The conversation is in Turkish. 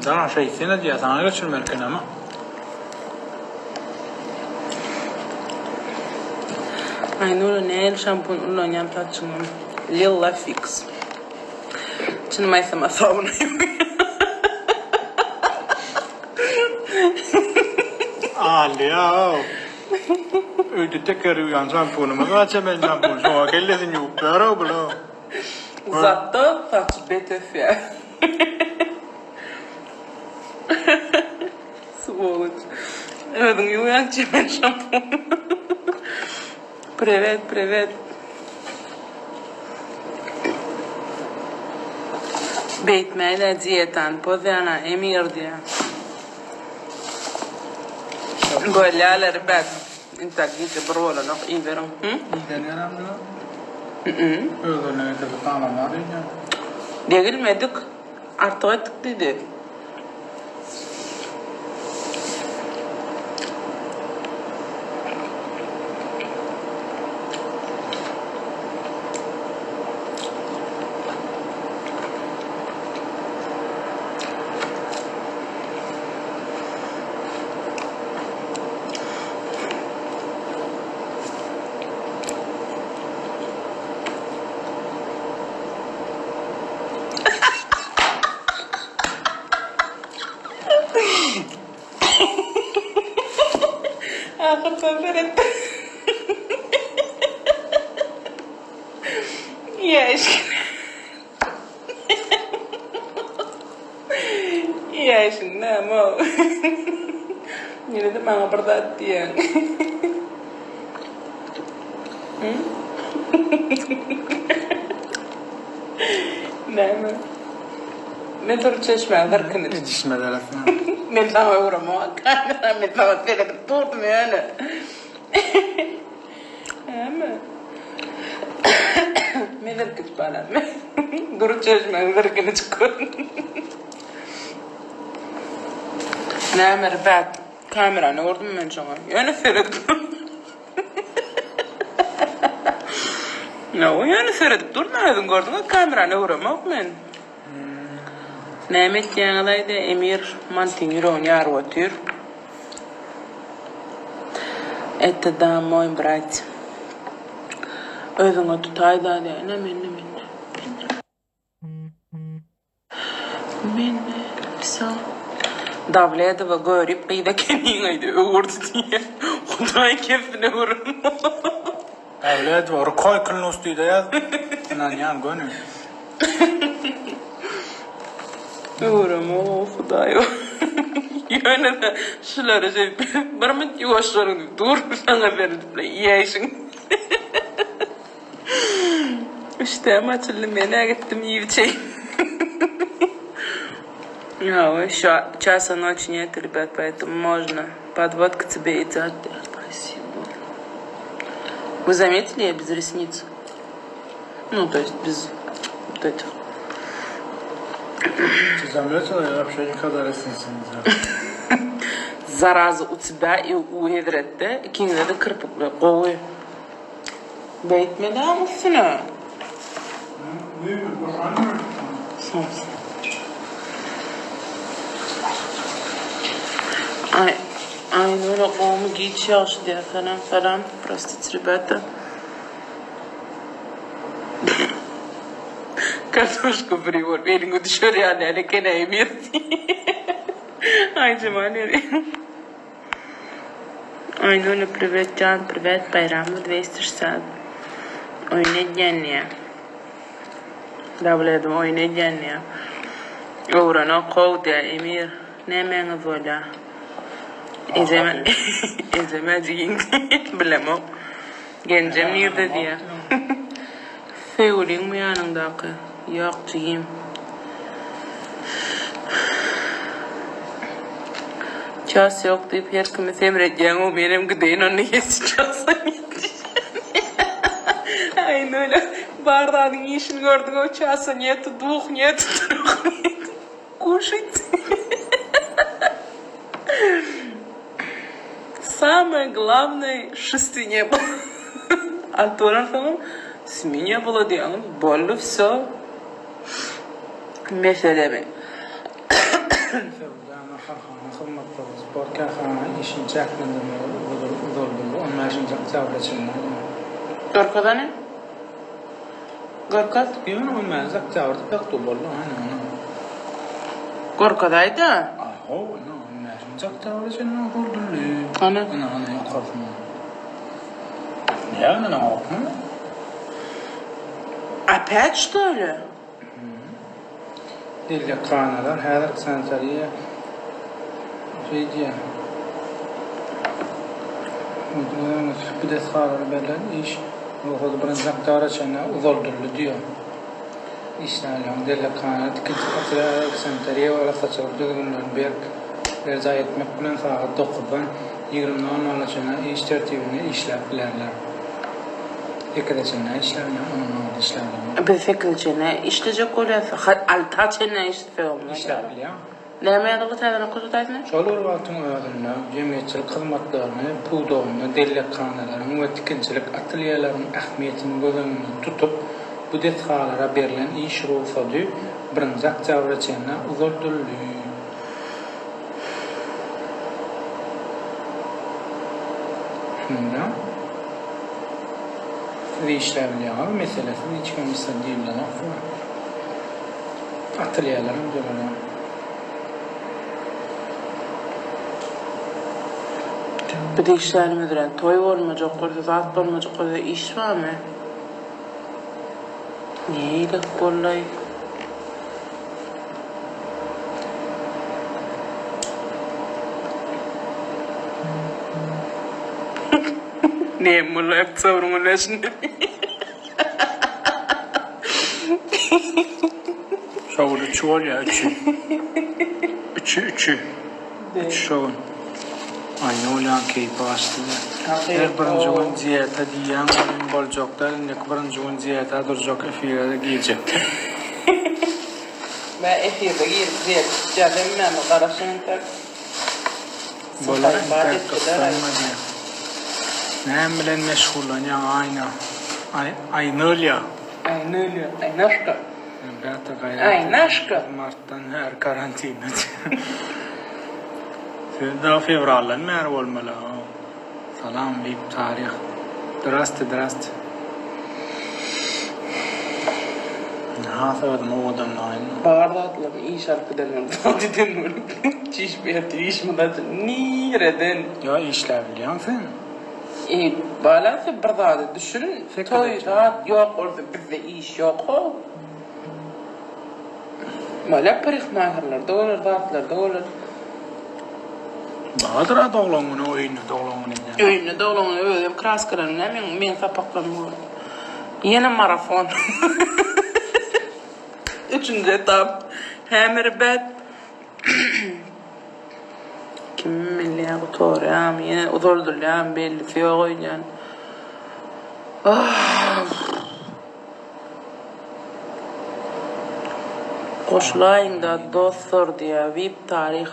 Tamam şeysine diye sana götürmerken ama. Aynı öyle ne el şampun ulan taçınım. Lilla fix. Çin maysama savunayım. Ali ya. Öyle tekrar uyan şampunumu kaça ben şampun. Sonra kellesin yok. Yara bula. Zато saç BTF. Сволочь. Evet, uyan çimen şampun. Привет. Beytmeyle diyetan, pozana, emir diye. Golyale, ribet. Inta gite brola, nok iverum. İyi gelen bula. Öyle ne kadar tamam ya. Degilmedik, artık ettik dedi. Akıtan veretti. Ya aşkına. Ya aşkına ama. Yine de bana berdat diye. Ne mi? Ne tür çeşme verkiniz? Ne dişmeler aslında. Men daha uğrama. Men daha felek tutmuyor yani. Ama. Men verkiniz bana. Duru çeşme verkiniz çıkın. Ne merbat. Kameranı gördüm ben sana. Yani felek yani seyredip durmaydın gördün mü? Kameranı uğramak men. Nemet yanılaydı Emir mantin yar otur. Это да, мой брат. Özüne tutaydı hadi. Ne sağ. Davlaya ve görüp bir de kendine uğurdu diye. Kudayı kefine vurun. Davlet var. Koy kılın üstüydü ya. Lan yan gönül. Uğrama Kudayı. Yani de şuları şey. Barımın yuvaşlarını dur sana verdim. Yeşin. İşte ama çılımaya gittim iyi bir şey. Часа ночи нет, ребят, поэтому можно. Подводка тебе идет. Спасибо. Вы заметили, я без ресниц? Ну, то есть без вот этих. Siz заметили, я вообще никогда ресницы не делал. Зараза у тебя и у Эдретте. İkinize de kırpık böyle kovuyor. Beytmedi ama üstüne. Sonsuz. Ай, ну лакому гичаш, да, falan. Простите, ребята. Картошку привор, верю, дешевле, а не кенай мир. Ай, Джамали. Ай, ну привет, Джан, привет, Байраму 260. Ой, не дня. Да, блядь, ой, не дня. Урано ковда, Эмир, не менга воля. İzlemediğin bilemem. Gencem nerede diye. Feulin mi yanındaki? Yok diyeyim. Ças yok deyip her kimi semredeceğim o benim gideyin onu yetişiyorsan Aynen öyle. Bardağın işini gördük o çasa niyeti, duh niyeti, duh niyeti. Кушать. Самое главное, шести не было. Антона tamam, семи не было делом, больно все. Meseleme. Sevdana harhana hizmetleri spor kahana işin çakmında uzoldu. Onlar için zavraçınlar. Gorkada ne? Gorkat? Yani onlar zavrdı pek dobollu hani ona. Gorkadaydı. Aho, no, onlar için zavraçınlar oldu. Ana. Ana yakafım. Ya ne yapma? Apaç da öyle. Dille kanalar her sensoriye şeydiye. Bir de sağlar belen iş o kadar zavraçınlar uzoldu diyor. İşlerle dille kanalar ikinci katı sensoriye ve saçlar düzgünler bir zayet mekbulen saat 9'dan 20'dan anlaşana iş tertibini işlerler. Fikirçine işlerle onun işlerle. Bir fikirçine işleyecek olası. Altaçene işleyemez. İşlerle ya. Näme ýa-da täzeden kutudaýsyn? Şolur wagtyň öýdünde jemgyýetçilik hyzmatlaryny, puwdawyny, dellek kanalaryny we tikinçilik ateliýelarynyň ähmiýetini gözüňde tutup, bu dethalara berilen iş ruhsady birinjak jawraçyna uzatyldy. Şunda işlerle meselesini hiç kimse diýilýär. Ateliýelaryň jörüne. Bir de işlerimi diren, toy olmayacak, orada zat olmayacak, orada iş var mı? Neylik bollay? Ne mulla hep savrımın leşinde. Şavulu çuval ya üçü. Üçü şovun. Aynı olan keyfi aslında. Her birinci gün ziyarete diyen oyun bolacaklar. Ne birinci gün ziyarete duracak efirede giyecekler. Ben efirde girip geldim ben o karasını tak. Bolar internet kıslanma diye. Ne bilen meşgulan ya aynı. Aynı öyle. Aynı öyle, aynı aşkı. Ay naşka. Mart'tan her karantina. Daha fevral'dan mer olmalı. Salam bip tarih. Drast. Hafıdım o adamla aynı. Bağırda atlam iyi şarkı deniyorum. Dağıtıdan böyle. Çiş bir yatı iş mi da nereden? Ya işler biliyorsun sen. Bağlansa bir daha da düşünün. Fikir Toy edeceğim. rahat yok orada bizde iş yok o. Mala parikmahırlar da olur, dağıtlar da olur. Bahadır adı oğlanını oyunu da oğlanını. Öyle de olan öyle kras kıran ne men sapaklam bu. Yine marafon. Üçüncü etap. Hemerbet. Kim milli oturam yine uzoldulam belli fiyo oynayan. Koşlayın da dostlar diye vip tarih